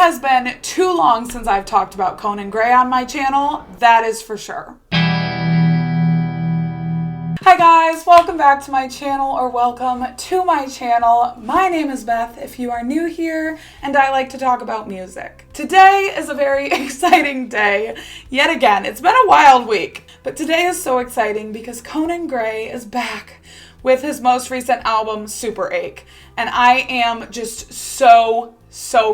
has been too long since I've talked about Conan Gray on my channel, that is for sure. Hi guys, welcome back to my channel, or welcome to my channel. My name is Beth if you are new here, and I like to talk about music. Today is a very exciting day. Yet again, it's been a wild week, but today is so exciting because Conan Gray is back with his most recent album, SUPERACHE, and I am just so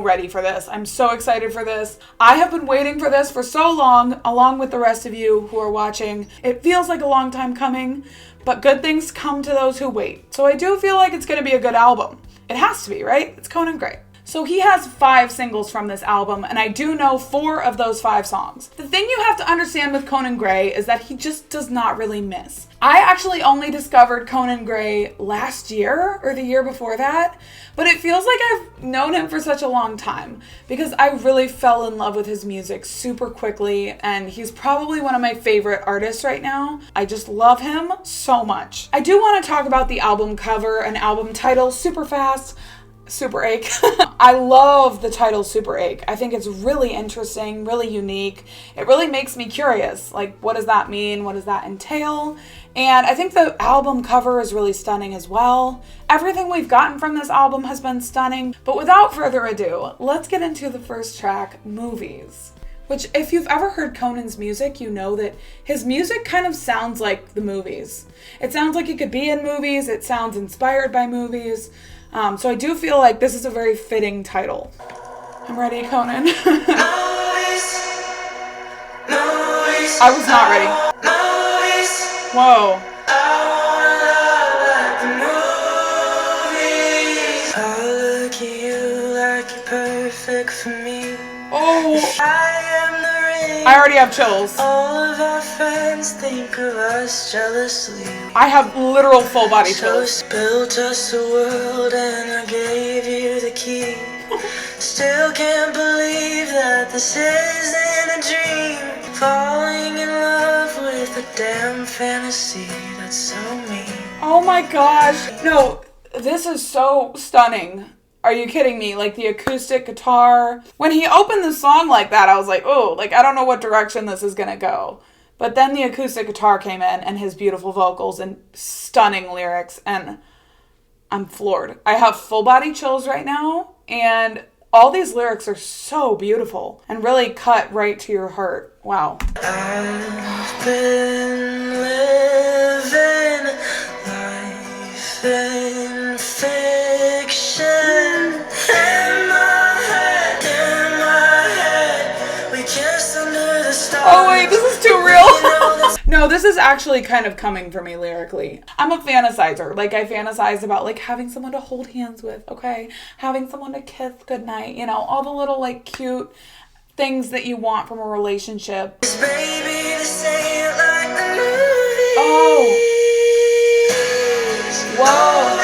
ready for this. I'm so excited for this. I have been waiting for this for so long, along with the rest of you who are watching. It feels like a long time coming, but good things come to those who wait. So I do feel like it's going to be a good album. It has to be, right? It's Conan Gray. So he has 5 singles from this album, and I do know 4 of those 5 songs. The thing you have to understand with Conan Gray is that he just does not really miss. I actually only discovered Conan Gray last year, or the year before that, but it feels like I've known him for such a long time, because I really fell in love with his music super quickly, and he's probably one of my favorite artists right now. I just love him so much. I do want to talk about the album cover and album title super fast. SUPERACHE. I love the title SUPERACHE. I think it's really interesting, really unique. It really makes me curious. Like, what does that mean? What does that entail? And I think the album cover is really stunning as well. Everything we've gotten from this album has been stunning. But without further ado, let's get into the first track, Movies. Which, if you've ever heard Conan's music, you know that his music kind of sounds like the movies. It sounds like it could be in movies. It sounds inspired by movies. So I do feel like this is a very fitting title. I'm ready, Conan. I was not ready. Whoa. Oh. I already have chills. All of our friends think of us jealously. I have literal full body chills. Built us a world and I gave you the key. Still can't believe that this isn't a dream. Falling in love with a damn fantasy that's so mean. Oh my gosh. No, this is so stunning. Are you kidding me? Like the acoustic guitar. When he opened the song like that, I was like, oh, like I don't know what direction this is gonna go. But then the acoustic guitar came in and his beautiful vocals and stunning lyrics, and I'm floored. I have full body chills right now, and all these lyrics are so beautiful and really cut right to your heart. Wow. I've been living life in fiction. In my head, we kiss under the stars. Oh wait, this is too real. No, this is actually kind of coming for me lyrically. I'm a fantasizer. Like, I fantasize about, like, having someone to hold hands with, okay? Having someone to kiss goodnight, you know, all the little, like, cute things that you want from a relationship. Baby, this ain't like the movies. Oh. Whoa.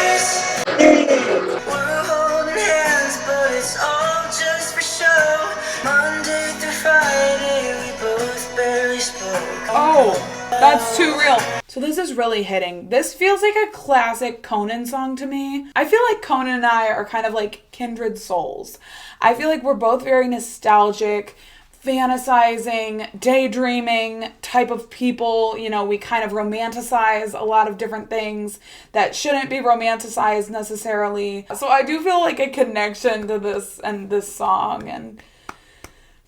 We're holding hands, but it's all just for show. Monday through Friday, we both barely spoke. Oh, that's too real. So this is really hitting. This feels like a classic Conan song to me. I feel like Conan and I are kind of like kindred souls. I feel like we're both very nostalgic, fantasizing, daydreaming type of people. You know, we kind of romanticize a lot of different things that shouldn't be romanticized necessarily. So I do feel like a connection to this and this song, and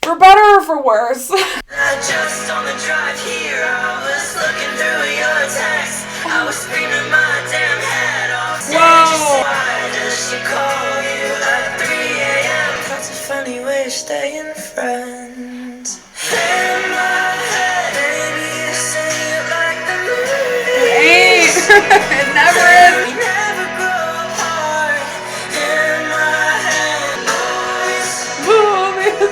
for better or for worse. Just on the drive here, I was looking through your text. I was screaming my damn head off. Whoa. Why does she call you at 3 a.m.? That's a funny way of staying friends. In my head, baby, this ain't like the movies. It ain't. It never is. We never grow apart. In my head, Movies.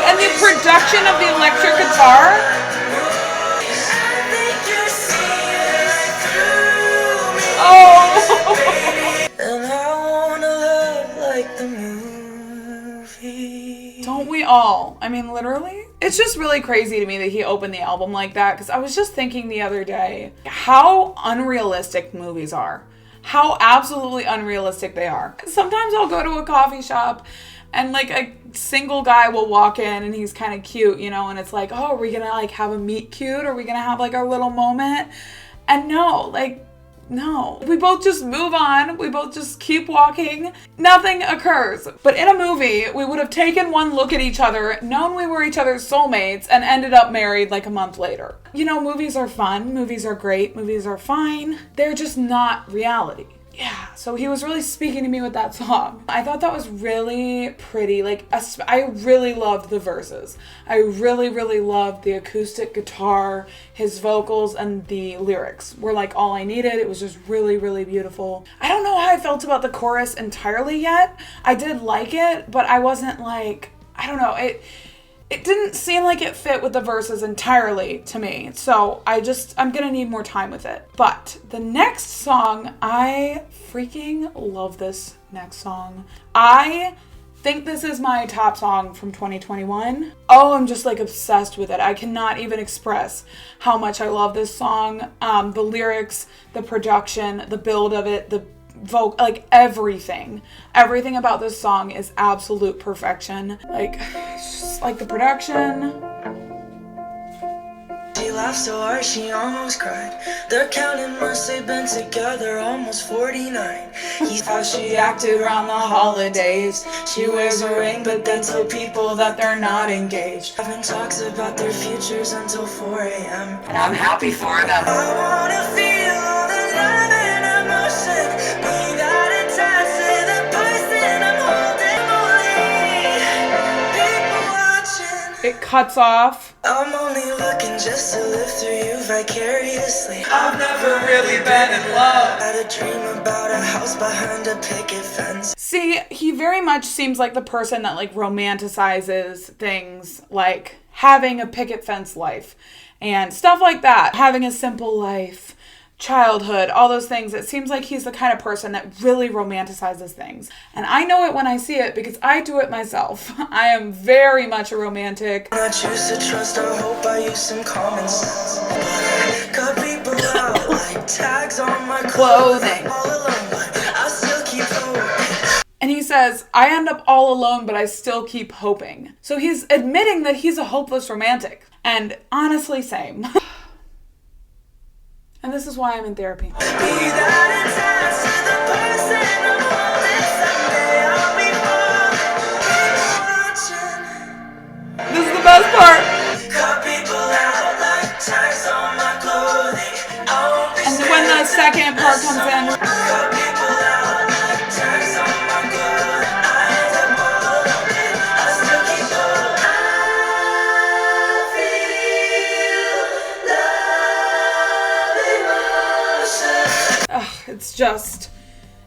And the production of the electric guitar. Oh. And I wanna love like the movie. Don't we all? I mean, literally. It's just really crazy to me that he opened the album like that, because I was just thinking the other day how unrealistic movies are. how absolutely unrealistic they are. Sometimes I'll go to a coffee shop and like a single guy will walk in and he's kind of cute, you know, and it's like, oh, are we gonna like have a meet cute? Are we gonna have like our little moment? And no, we both just move on. We both just keep walking. Nothing occurs. But in a movie, we would have taken one look at each other, known we were each other's soulmates, and ended up married like a month later. You know, movies are fun. Movies are great. Movies are fine. They're just not reality. Yeah, so he was really speaking to me with that song. I thought that was really pretty. Like, I really loved the verses. I really, really loved the acoustic guitar, his vocals, and the lyrics were like all I needed. It was just really, really beautiful. I don't know how I felt about the chorus entirely yet. I did like it, but I wasn't like, I don't know, it didn't seem like it fit with the verses entirely to me. So I'm gonna need more time with it. But the next song, I freaking love this next song. I think this is my top song from 2021. Oh, I'm just like obsessed with it. I cannot even express how much I love this song. The lyrics, the production, the build of it, the like everything about this song is absolute perfection. Like, it's just like the production. She laughed so hard she almost cried. They're counting months they've been together, almost 49. He's how she acted around the holidays. She wears a ring but then told people that they're not engaged. Having talks about their futures until 4 a.m. And I'm happy for them. I wanna feel all the love and emotion. We got attached to the person I'm holding. People watching. It cuts off. I'm only looking just to live through you vicariously. I've never really been in love. Had a dream about a house behind a picket fence. See, he very much seems like the person that like romanticizes things like having a picket fence life and stuff like that. Having a simple life, childhood, all those things. It seems like he's the kind of person that really romanticizes things. And I know it when I see it because I do it myself. I am very much a romantic. I choose to trust or hope I use some common sense. But I cut people out like tags on my clothing. All alone, but I still keep hoping. And he says, I end up all alone, but I still keep hoping. So he's admitting that he's a hopeless romantic. And honestly, same. And this is why I'm in therapy. Be that attached to the person I'm holding. Someday I'll be watching. This is the best part. Cut people out like tags on my clothing. And when the second part comes in, Cut people out like tags on my clothing. I end up all alone. I still keep going. I feel love emotion.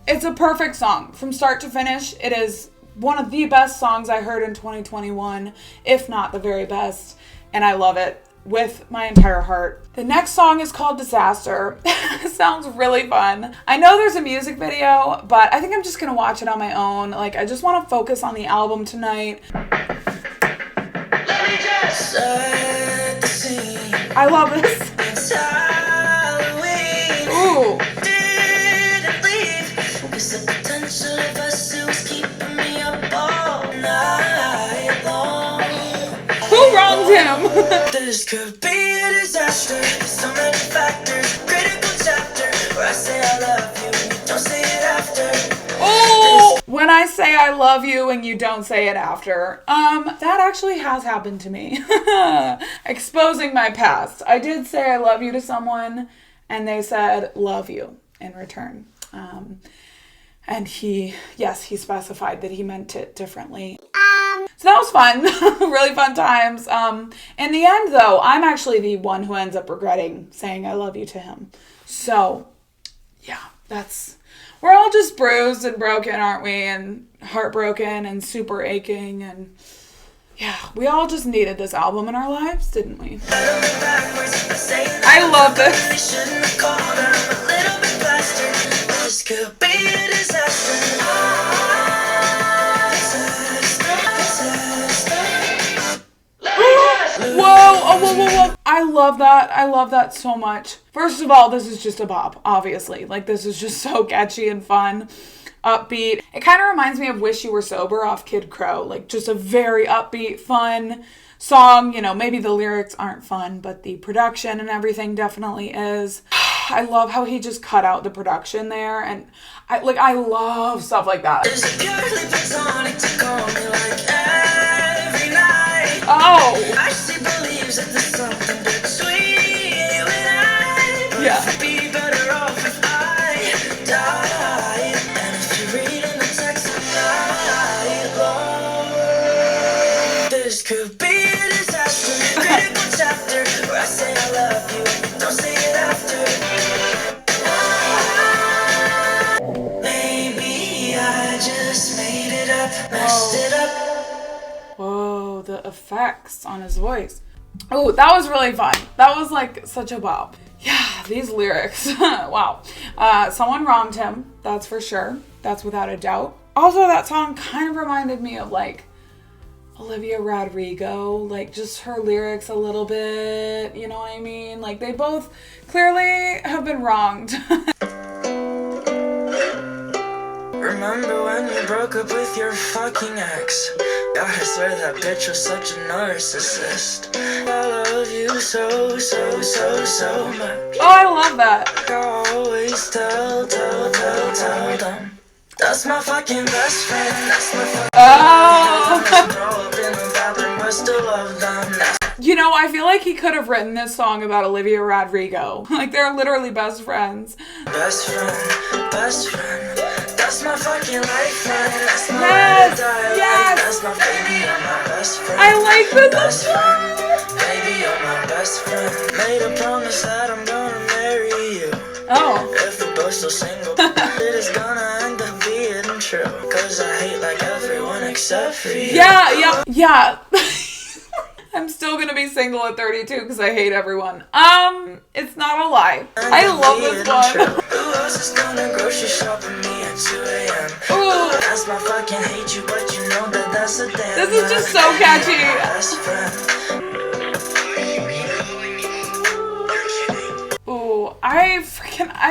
it's a perfect song from start to finish. It is one of the best songs I heard in 2021, if not the very best, and I love it with my entire heart. The next song is called Disaster. It sounds really fun. I know there's a music video, but I think I'm just gonna watch it on my own. Like, I just want to focus on the album tonight. Let me just set the scene. I love this. It's Halloween. Ooh. Didn't leave. 'Cause the potential of us was keeping me up all night long. Who wronged him? This could be a disaster. There's so many factors. Critical chapter where I say I love you and you don't say it after. Oh, when I say I love you and you don't say it after. That actually has happened to me. Exposing my past. I did say I love you to someone and they said love you in return. And he specified that he meant it differently. So that was fun. Really fun times. In the end, though, I'm actually the one who ends up regretting saying I love you to him. So, yeah, we're all just bruised and broken, aren't we? And heartbroken and super aching. And yeah, we all just needed this album in our lives, didn't we? I love this. This could be a disaster. Whoa, whoa. I love that. I love that so much. First of all, this is just a bop, obviously. Like, this is just so catchy and fun, upbeat. It kind of reminds me of Wish You Were Sober off Kid Crow. Like, just a very upbeat, fun song. You know, maybe the lyrics aren't fun, but the production and everything definitely is. I love how he just cut out the production there, and I love stuff like that. Oh! She believes that there's something between you and I. Yeah. Be better off if I die. And if you read in the text tonight, Lord, this could be a disaster. Critical chapter where I say I love you and you don't say it after. Maybe I just made it up, messed it up. Whoa, the effects on his voice. Oh, that was really fun. That was like such a bop. Yeah, these lyrics. Wow. Someone wronged him, that's for sure. That's without a doubt. Also, that song kind of reminded me of like Olivia Rodrigo, like just her lyrics a little bit, you know what I mean? Like they both clearly have been wronged. Remember when you broke up with your fucking ex? God, I swear that bitch was such a narcissist. I love you so much. Oh, I love that. I always tell them. That's my fucking best friend. That's my fucking throw up in the bathroom, but still love them. You know, I feel like he could have written this song about Olivia Rodrigo. Like, they're literally best friends. Best friend. That's my fucking lifeline. That's my Yes! That's my baby, you're my best friend. I like this Best song. friend. Baby, you're my best friend. Made a promise that I'm gonna marry you. Oh. If we're both still single, it is gonna end up being true. Cause I hate like everyone except for you. Yeah. I'm still gonna be single at 32 because I hate everyone. It's not a lie. I love this one. Who else is gonna grocery shop with me at 2 a.m.? Ooh. That's my fucking hate you, but you know that that's a damn. This is just so catchy. Best friend. Ooh, I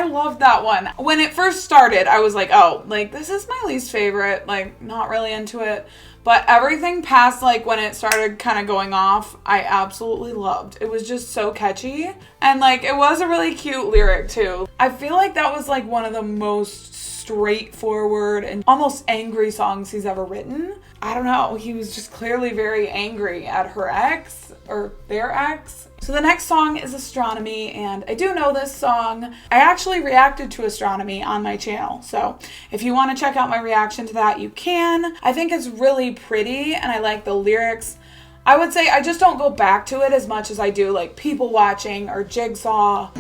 love that one. When it first started, I was like, oh, like, this is my least favorite. Like, not really into it. But everything past, like, when it started kind of going off, I absolutely loved. It was just so catchy. And, like, it was a really cute lyric, too. I feel like that was, like, one of the most straightforward and almost angry songs he's ever written. I don't know. He was just clearly very angry at her ex, or their ex. So the next song is Astronomy, and I do know this song. I actually reacted to Astronomy on my channel, so if you want to check out my reaction to that, you can. I think it's really pretty, and I like the lyrics. I would say I just don't go back to it as much as I do like People Watching or Jigsaw.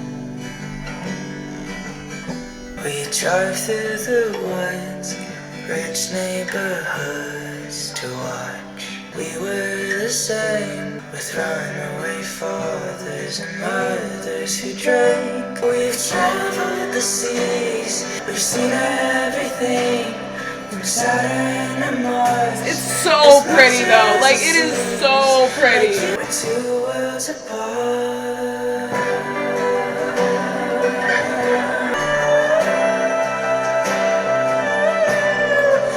We drive through the woods, rich neighborhoods to watch. We were the same, with runaway fathers and mothers who drank. We've traveled the seas, we've seen everything, from Saturn and Mars. It's so pretty though, like it is so pretty. We're 2 worlds apart.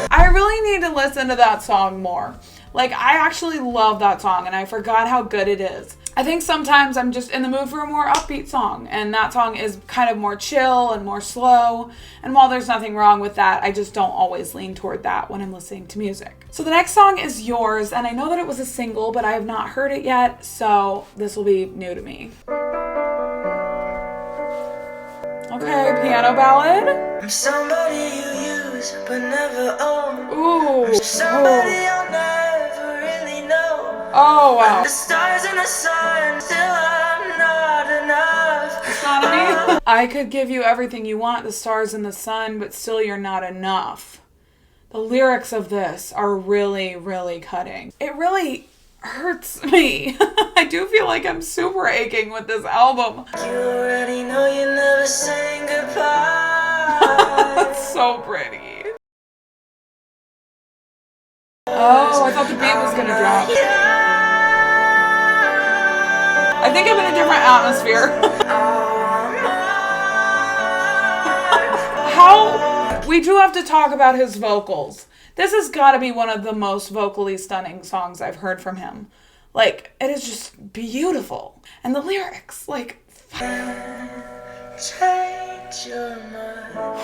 I really need to listen to that song more. Like, I actually love that song, and I forgot how good it is. I think sometimes I'm just in the mood for a more upbeat song, and that song is kind of more chill and more slow, and while there's nothing wrong with that, I just don't always lean toward that when I'm listening to music. So the next song is Yours, and I know that it was a single, but I have not heard it yet, so this will be new to me. Okay, piano ballad. I'm somebody you use, but never own. Ooh. I'm somebody I'll never really know. Oh, wow. The stars and the sun, still I'm not enough. Astronomy. I could give you everything you want, the stars and the sun, but still you're not enough. The lyrics of this are really, really cutting. It really hurts me. I do feel like I'm super aching with this album. You already know you never saying goodbye. That's so pretty. Oh, I thought the beat was gonna drop. I think I'm in a different atmosphere. We do have to talk about his vocals. This has got to be one of the most vocally stunning songs I've heard from him. Like, it is just beautiful. And the lyrics, like... Change your mind,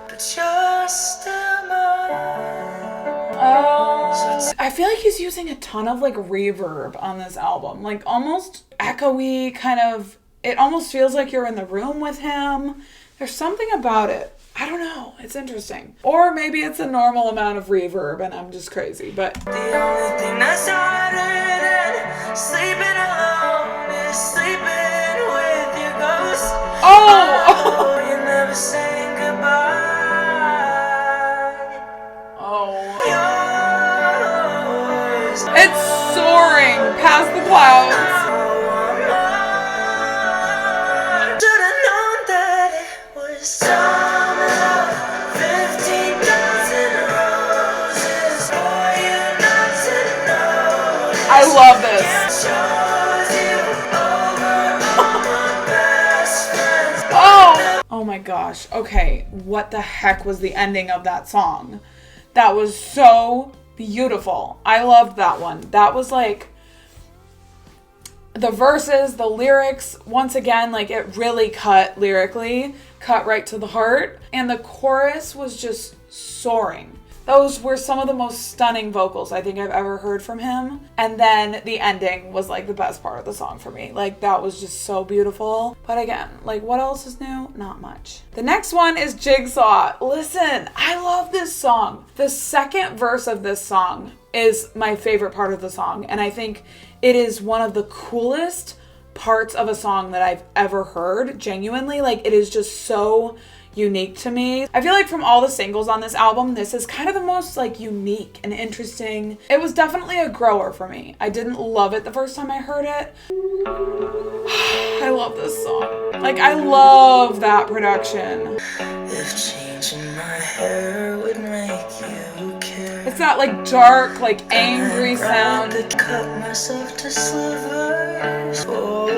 but you're still mine. Oh, I feel like he's using a ton of, like, reverb on this album. Like, almost echoey, kind of... It almost feels like you're in the room with him. There's something about it. I don't know. It's interesting. Or maybe it's a normal amount of reverb and I'm just crazy, but... The only thing that's harder than sleeping alone is sleeping with your ghost. Oh! You never saying goodbye. Oh. Yours. It's soaring past the clouds. Should've known that it was summer. 15,000 roses for you not to know. I love this. Oh my gosh. Okay, what the heck was the ending of that song? That was so beautiful. I loved that one. That was like the verses, the lyrics, once again, like it really cut lyrically, cut right to the heart. And the chorus was just soaring. Those were some of the most stunning vocals I think I've ever heard from him. And then the ending was like the best part of the song for me. Like that was just so beautiful. But again, like what else is new? Not much. The next one is Jigsaw. Listen, I love this song. The second verse of this song is my favorite part of the song. And I think it is one of the coolest parts of a song that I've ever heard. Genuinely, like it is just so unique to me. I feel like from all the singles on this album, this is kind of the most like unique and interesting. It was definitely a grower for me. I didn't love it the first time I heard it. I love this song. Like I love that production. If changing my hair would make you care. It's that like dark, like angry sound. I cut myself to slivers for you.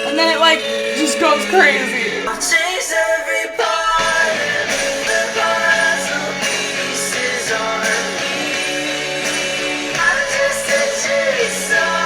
And then it like just goes crazy. Chase every part and leave the puzzle pieces on me. I'm just a jigsaw.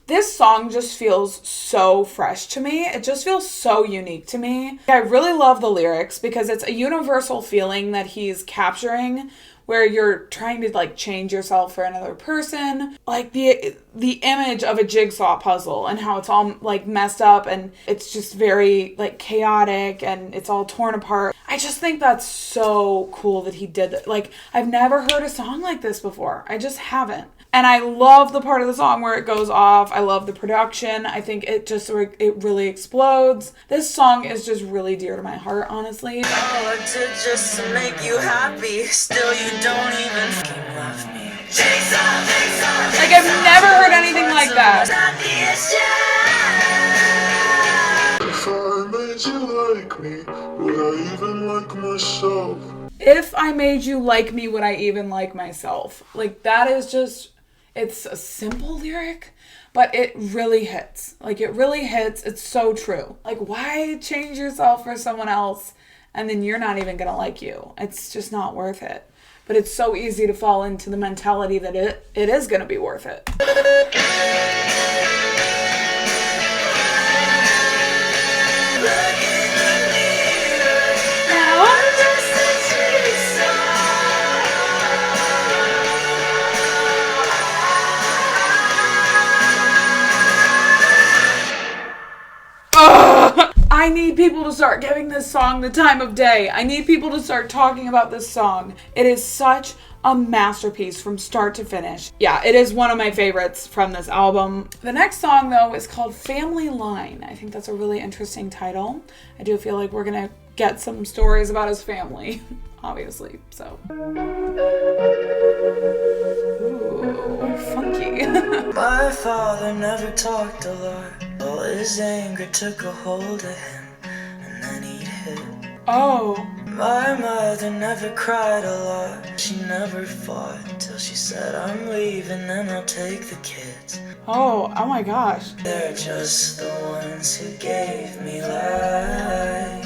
This song just feels so fresh to me. It just feels so unique to me. I really love the lyrics because it's a universal feeling that he's capturing where you're trying to like change yourself for another person. Like the image of a jigsaw puzzle and how it's all like messed up and it's just very like chaotic and it's all torn apart. I just think that's so cool that he did that. Like I've never heard a song like this before. I just haven't. And I love the part of the song where it goes off. I love the production. I think it really explodes. This song is just really dear to my heart, honestly. All I did just to make you happy. Still you don't even fucking love me. Jigsaw, jigsaw, jigsaw. Like I've never heard anything like that. If I made you like me, would I even like myself? If I made you like me, would I even like myself? Like that is just... It's a simple lyric, but it really hits. Like, it really hits. It's so true. Like, why change yourself for someone else and then you're not even gonna like you? It's just not worth it. But it's so easy to fall into the mentality that it is gonna be worth it. I need people to start giving this song the time of day. I need people to start talking about this song. It is such a masterpiece from start to finish. Yeah, it is one of my favorites from this album. The next song, though, is called Family Line. I think that's a really interesting title. I do feel like we're gonna get some stories about his family, obviously, so. Ooh, funky. My father never talked a lot. All his anger took a hold of him, and then he'd hit. Oh. My mother never cried a lot. She never fought till she said, I'm leaving and I'll take the kids. Oh my gosh. They're just the ones who gave me life.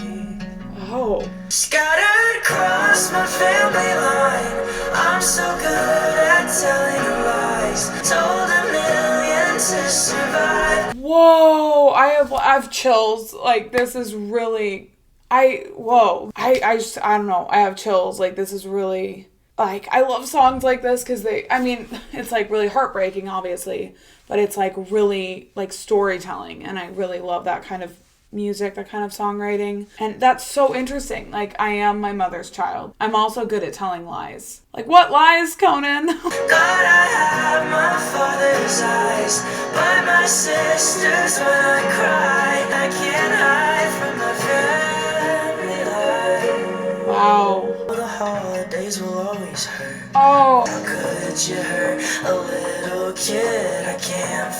Oh. Scattered across my family line, I'm so good at telling lies. Told a million to survive. Whoa, I have chills. Like, this is really, I don't know. I have chills. Like, this is really, like, I love songs like this because it's like really heartbreaking, obviously, but it's like really like storytelling. And I really love that kind of music, that kind of songwriting. And that's so interesting. Like, I am my mother's child. I'm also good at telling lies. Like, what lies, Conan? God, I have my father's eyes, by my sisters when I cry. I can't hide from my family life. Wow. The holidays will always hurt. Oh. How could you hurt a little kid? I can't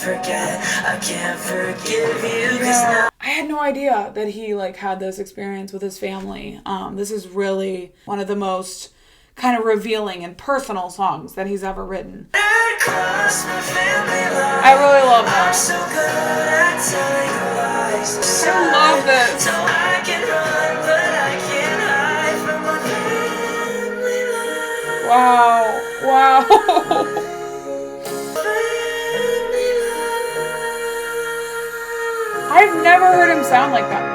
forgive you, 'cause now I had no idea that he like had this experience with his family. This is really one of the most kind of revealing and personal songs that he's ever written. I really love that. I'm so good at telling lies. I love this. So I can run, but I can't hide from my family life. Wow. I've never heard him sound like that.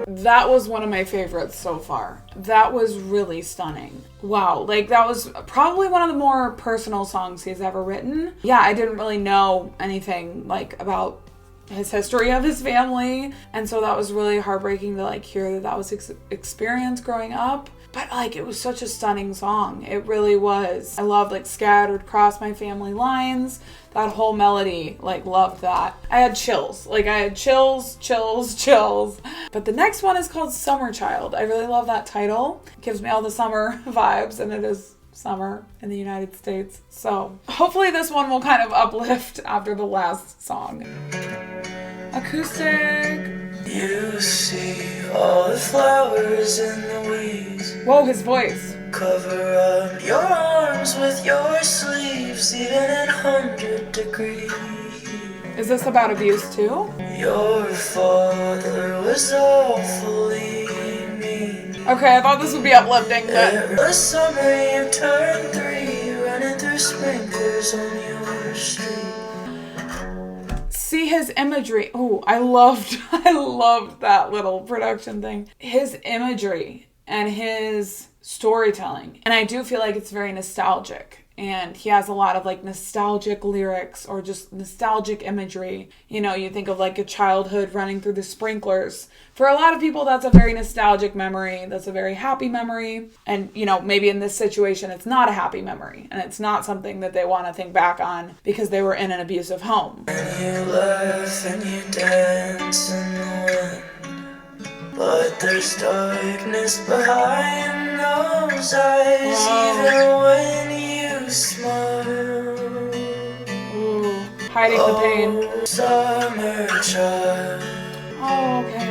That was one of my favorites so far. That was really stunning. Wow, like that was probably one of the more personal songs he's ever written. Yeah, I didn't really know anything like about his history of his family, and so that was really heartbreaking to like hear that was his experience growing up. But like it was such a stunning song. It really was. I loved like Scattered Across My Family Lines. That whole melody, like loved that. I had chills. Like I had chills. But the next one is called Summer Child. I really love that title. It gives me all the summer vibes, and it is summer in the United States. So hopefully this one will kind of uplift after the last song. Acoustic. You see all the flowers and the weeds. Whoa, his voice. Cover up your arms with your sleeves, even in 100 degrees. Is this about abuse too? Your father was awfully mean. Okay, I thought this would be uplifting, but The summer you turned 3, running through sprinklers on your street. see his imagery. Oh, I loved that little production thing. His imagery and his storytelling. And I do feel like it's very nostalgic. And he has a lot of like nostalgic lyrics or just nostalgic imagery. You know, you think of like a childhood running through the sprinklers. For a lot of people, that's a very nostalgic memory. That's a very happy memory. And, you know, maybe in this situation, it's not a happy memory. And it's not something that they want to think back on because they were in an abusive home. And you laugh and you dance in the wind, but there's darkness behind those eyes, even when you smile. Ooh, hiding the pain. Oh, summer child. Oh, okay.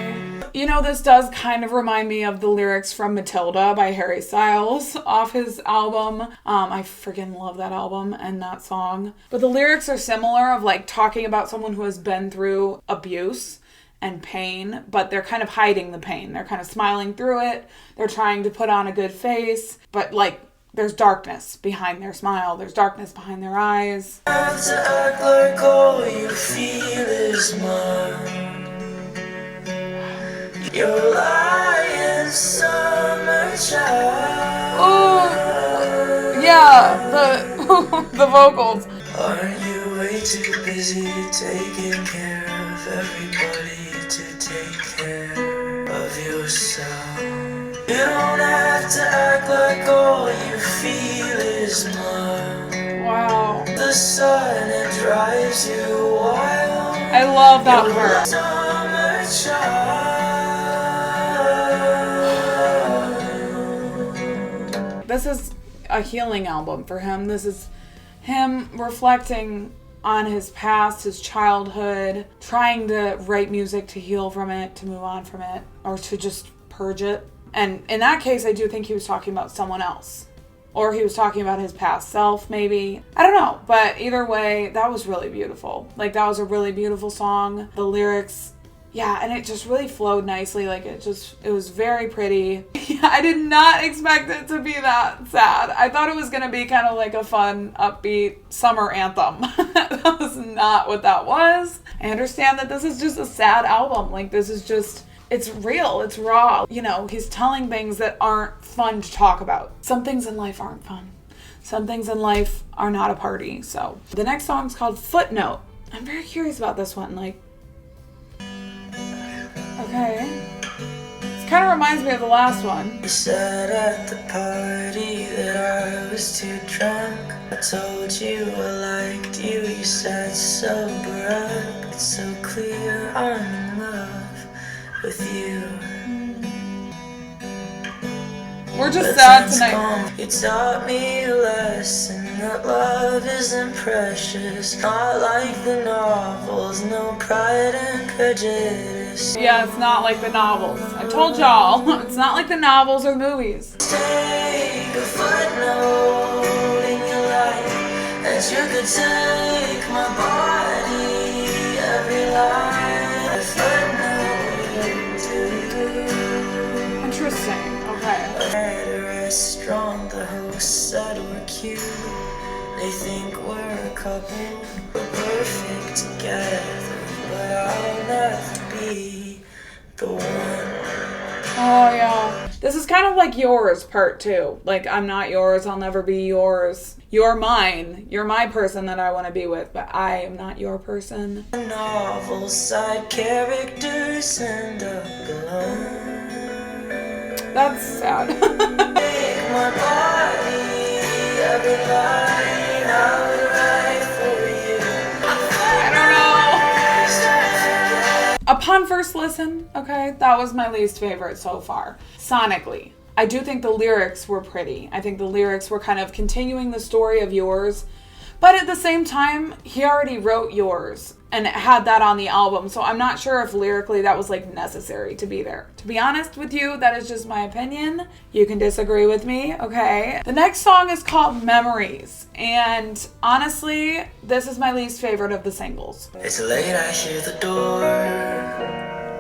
You know, this does kind of remind me of the lyrics from Matilda by Harry Styles off his album. I freaking love that album and that song. But the lyrics are similar of like talking about someone who has been through abuse and pain, but they're kind of hiding the pain. They're kind of smiling through it. They're trying to put on a good face, but like there's darkness behind their smile. There's darkness behind their eyes. Have to act like all you feel is mine. You're lying, summer child. Oh, yeah, the vocals. Aren't you way too busy taking care of everybody to take care of yourself? You don't have to act like all you feel is mine. Wow. The sun and drives you wild. I love that part. Summer child. This is a healing album for him. This is him reflecting on his past, his childhood, trying to write music to heal from it, to move on from it, or to just purge it. And in that case, I do think he was talking about someone else. Or he was talking about his past self, maybe. I don't know. But either way, that was really beautiful. Like, that was a really beautiful song. The lyrics, yeah, and it just really flowed nicely. Like, it was very pretty. Yeah, I did not expect it to be that sad. I thought it was going to be kind of like a fun, upbeat summer anthem. That was not what that was. I understand that this is just a sad album. Like, this is just... It's real, it's raw. You know, he's telling things that aren't fun to talk about. Some things in life aren't fun. Some things in life are not a party. So the next song's called Footnote. I'm very curious about this one. Like, okay. This kind of reminds me of the last one. You said at the party that I was too drunk. I told you I liked you. You said sober up. It's so clear I'm in love with you. We're just sad tonight. You taught me a lesson that love isn't precious. Not like the novels, no pride and prejudice. Yeah, it's not like the novels. I told y'all, it's not like the novels or movies. Take a footnote in your life, and you could take my body, every line. A footnote. Interesting. Okay. At a restaurant, the host said we're cute. They think we're a couple, we're perfect together, but I'll never be the one. Oh yeah. This is kind of like Yours Part 2. Like, I'm not yours, I'll never be yours. You're mine. You're my person that I want to be with, but I am not your person. Novel side characters end up alone. That's sad. Take my body, every line I would write for you. I don't know. Upon first listen, okay, that was my least favorite so far. Sonically. I do think the lyrics were pretty. I think the lyrics were kind of continuing the story of Yours. But at the same time, he already wrote Yours and had that on the album. So I'm not sure if lyrically that was like necessary to be there. To be honest with you, that is just my opinion. You can disagree with me, okay? The next song is called Memories. And honestly, this is my least favorite of the singles. It's late, I hear the door,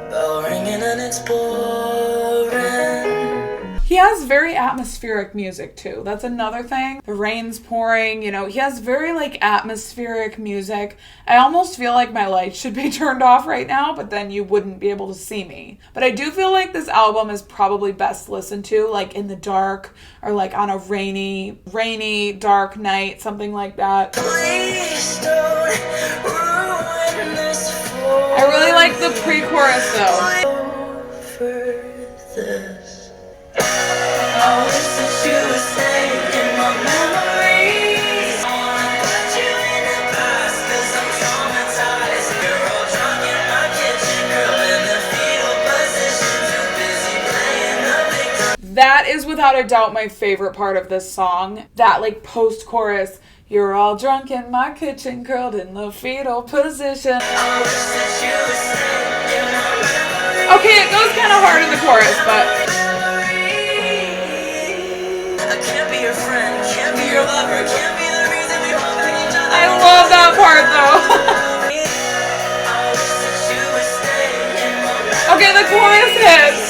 bell ringing and it's boring. He has very atmospheric music too. That's another thing. The rain's pouring, you know, he has very like atmospheric music. I almost feel like my lights should be turned off right now, but then you wouldn't be able to see me. But I do feel like this album is probably best listened to like in the dark or like on a rainy, dark night, something like that. Please don't ruin this for I really like the pre-chorus though. for this. I wish that you would stay in my memories. I wanna put you in the past, 'cause I'm traumatized. You're all drunk in my kitchen, girl, in the fetal position, too busy playing the victim. That is without a doubt my favorite part of this song. That like post-chorus, you're all drunk in my kitchen, curled in the fetal position. I wish that you would stay in my memories. Okay, it goes kind of hard in the chorus, but I can't be your friend, can't be your lover, can't be the reason we hold back each other. I love that part though. I wish that you would stay in my memories. Okay, the chorus hits.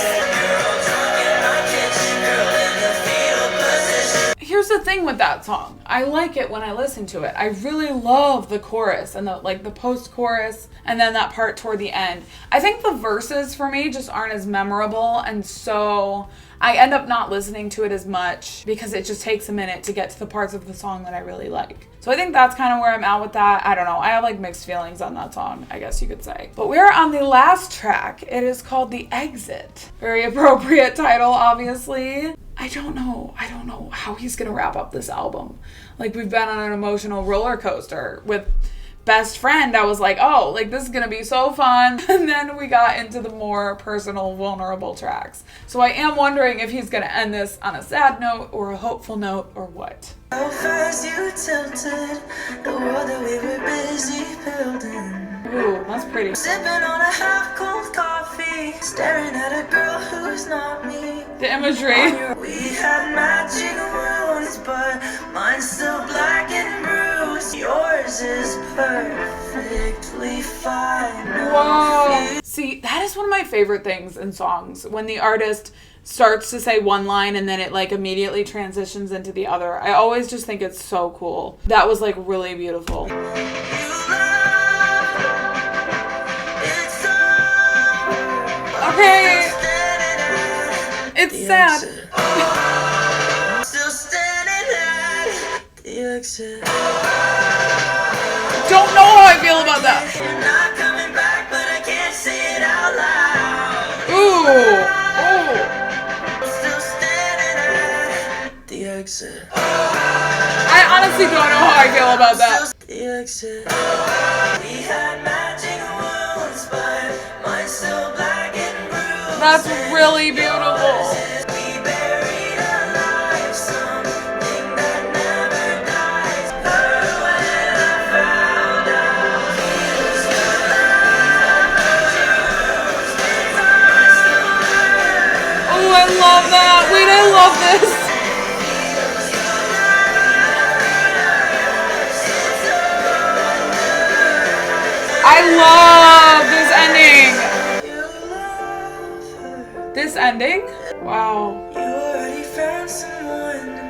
Here's the thing with that song. I like it when I listen to it. I really love the chorus and the post-chorus and then that part toward the end. I think the verses for me just aren't as memorable, and so I end up not listening to it as much because it just takes a minute to get to the parts of the song that I really like. So I think that's kind of where I'm at with that. I don't know. I have like mixed feelings on that song, I guess you could say. But we're on the last track. It is called The Exit. Very appropriate title, obviously. I don't know how he's gonna wrap up this album. Like, we've been on an emotional roller coaster with Best Friend, I was like, oh, like this is gonna be so fun. And then we got into the more personal, vulnerable tracks. So I am wondering if he's gonna end this on a sad note or a hopeful note or what. How fast you tilted the world that we were busy building. Ooh, that's pretty. Sipping on a half-cold coffee, staring at a girl who's not me. The imagery. We had matching wounds, but mine's still black and bruised. Yours is perfectly fine. Whoa. See, that is one of my favorite things in songs, when the artist starts to say one line and then it like immediately transitions into the other. I always just think it's so cool. That was like really beautiful. Okay. It's sad. Still standing at the exit. Don't know how I feel about that. You're not coming back, but I can't say it out loud. Ooh. Still standing at the exit. I honestly don't know how I feel about that. The exit. We had matching wounds, but mine's still black and bruised. That's really beautiful. We buried alive something that never dies. Heard when I found out he was alive. Oh, I love that. Wait, I love this. I love this ending. This ending? Wow. You already found someone to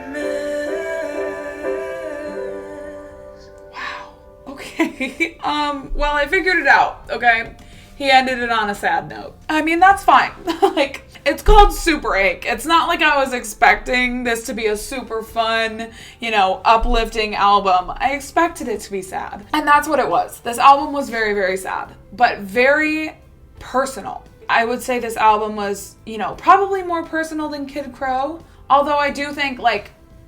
miss. Wow. Okay. Well, I figured it out, okay? He ended it on a sad note. I mean, that's fine. Like, it's called SUPERACHE. It's not like I was expecting this to be a super fun, uplifting album. I expected it to be sad. And that's what it was. This album was very, very sad, but very personal. I would say this album was, probably more personal than Kid Crow. Although I do think,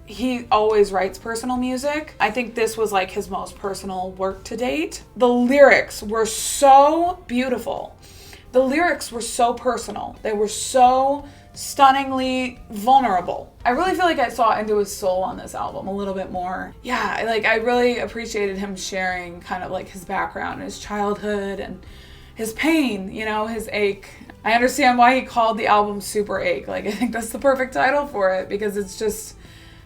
he always writes personal music. I think this was, his most personal work to date. The lyrics were so beautiful. The lyrics were so personal. They were so stunningly vulnerable. I really feel like I saw into his soul on this album a little bit more. Yeah, I really appreciated him sharing kind of his background, his childhood, and his pain, his ache. I understand why he called the album SUPERACHE. I think that's the perfect title for it, because it's just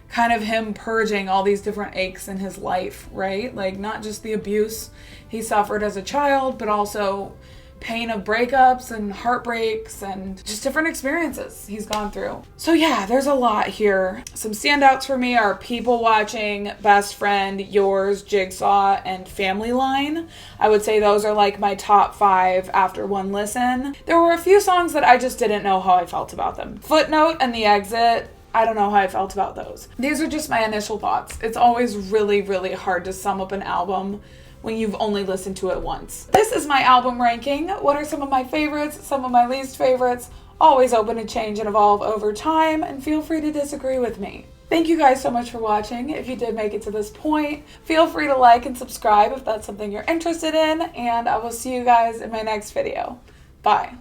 kind of him purging all these different aches in his life, right? Not just the abuse he suffered as a child, but also pain of breakups and heartbreaks and just different experiences he's gone through. So yeah, there's a lot here. Some standouts for me are People Watching, Best Friend, Yours, Jigsaw, and Family Line. I would say those are my top 5 after one listen. There were a few songs that I just didn't know how I felt about them. Footnote and The Exit, I don't know how I felt about those. These are just my initial thoughts. It's always really, really hard to sum up an album when you've only listened to it once. This is my album ranking. What are some of my favorites, some of my least favorites? Always open to change and evolve over time, and feel free to disagree with me. Thank you guys so much for watching. If you did make it to this point, feel free to like and subscribe if that's something you're interested in, and I will see you guys in my next video. Bye.